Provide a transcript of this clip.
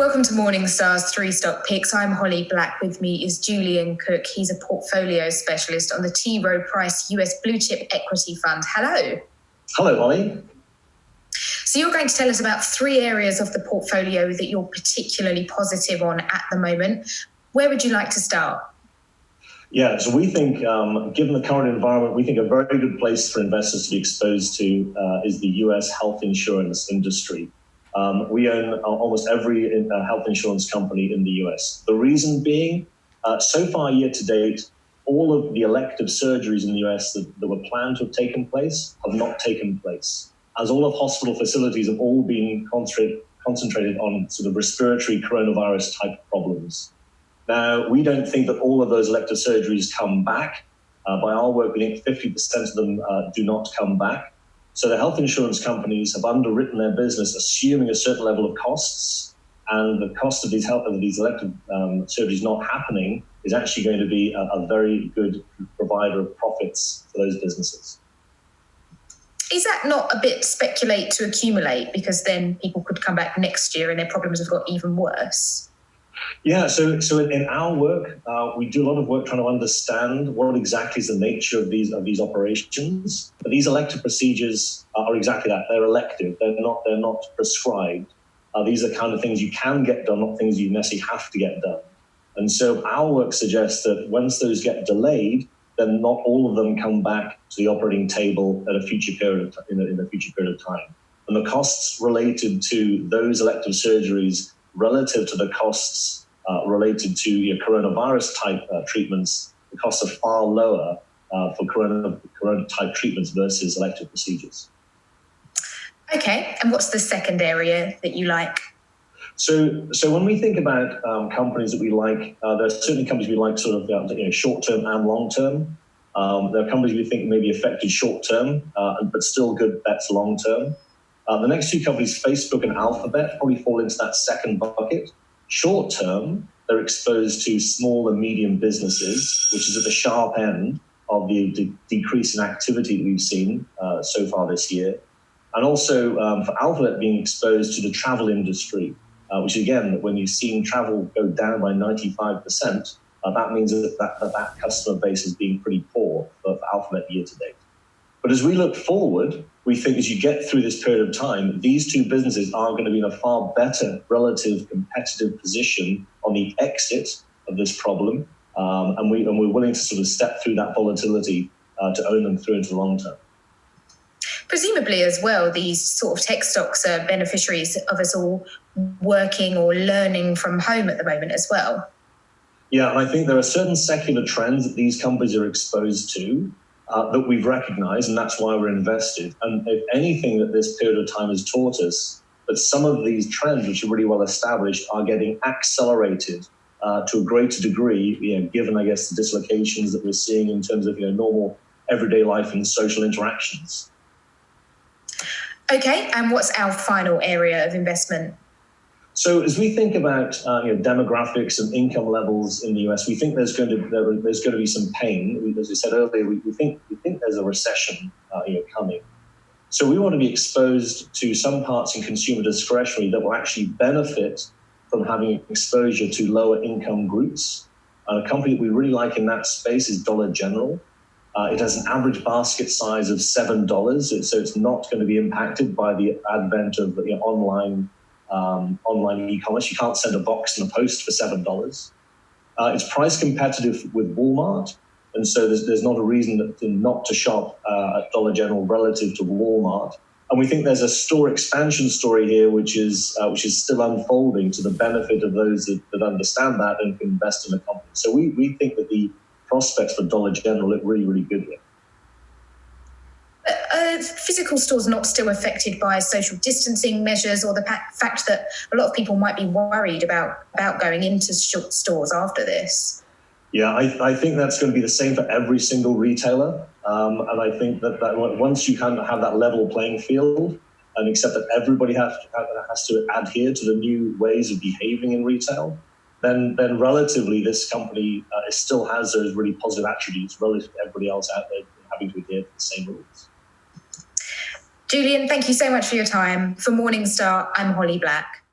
Welcome to Morningstar's 3 Stock Picks. I'm Holly Black. With me is Julian Cook. He's a portfolio specialist on the Rowe Price US Blue Chip Equity Fund. Hello. Hello, Holly. So you're going to tell us about 3 areas of the portfolio that you're particularly positive on at the moment. Where would you like to start? Yeah, so we think, given the current environment, we think a very good place for investors to be exposed to is the US health insurance industry. We own almost every health insurance company in the US. The reason being, so far year to date, all of the elective surgeries in the US that were planned to have taken place have not taken place, as all of hospital facilities have all been concentrated on sort of respiratory coronavirus type problems. Now, we don't think that all of those elective surgeries come back. By our work, we think 50% of them do not come back. So the health insurance companies have underwritten their business, assuming a certain level of costs, and the cost of these elective surgeries not happening is actually going to be a very good provider of profits for those businesses. Is that not a bit speculate to accumulate, because then people could come back next year and their problems have got even worse? Yeah, so in our work, we do a lot of work trying to understand what exactly is the nature of these operations. But these elective procedures are exactly that. They're elective. They're not prescribed. These are kind of things you can get done, not things you necessarily have to get done. And so our work suggests that once those get delayed, then not all of them come back to the operating table at a future period of in a future period of time. And the costs related to those elective surgeries relative to the costs related to coronavirus type treatments, the costs are far lower for corona type treatments versus elective procedures. Okay, and what's the second area that you like? So when we think about companies that we like, there are certainly companies we like sort of short term and long term. There are companies we think may be affected short term, but still good bets long term. The next 2 companies, Facebook and Alphabet, probably fall into that second bucket. Short term, they're exposed to small and medium businesses, which is at the sharp end of the decrease in activity that we've seen so far this year. And also for Alphabet being exposed to the travel industry, which again, when you've seen travel go down by 95%, that means that customer base is being pretty poor for Alphabet year to date. But as we look forward, we think as you get through this period of time, these 2 businesses are going to be in a far better relative competitive position on the exit of this problem. And we're willing to sort of step through that volatility to own them through into the long term. Presumably as well, these sort of tech stocks are beneficiaries of us all working or learning from home at the moment as well. Yeah, and I think there are certain secular trends that these companies are exposed to that we've recognized, and that's why we're invested. And if anything that this period of time has taught us, that some of these trends, which are really well established, are getting accelerated to a greater degree, given, I guess, the dislocations that we're seeing in terms of normal everyday life and social interactions. Okay, and what's our final area of investment? So as we think about demographics and income levels in the US, we think there's going to be some pain. As we said earlier, we think there's a recession coming. So we want to be exposed to some parts in consumer discretionary that will actually benefit from having exposure to lower income groups. A company that we really like in that space is Dollar General. It has an average basket size of $7, so it's not going to be impacted by the advent of online e-commerce. You can't send a box in the post for $7. It's price competitive with Walmart, and so there's not a reason not to shop at Dollar General relative to Walmart. And we think there's a store expansion story here, which is still unfolding to the benefit of those that understand that and can invest in the company. So we think that the prospects for Dollar General look really, really good here. Physical stores not still affected by social distancing measures, or the fact that a lot of people might be worried about going into stores after this? Yeah, I think that's going to be the same for every single retailer. And I think that once you kind of have that level playing field and accept that everybody has to adhere to the new ways of behaving in retail, then relatively this company still has those really positive attributes relative to everybody else out there having to adhere to the same rules. Julian, thank you so much for your time. For Morningstar, I'm Holly Black.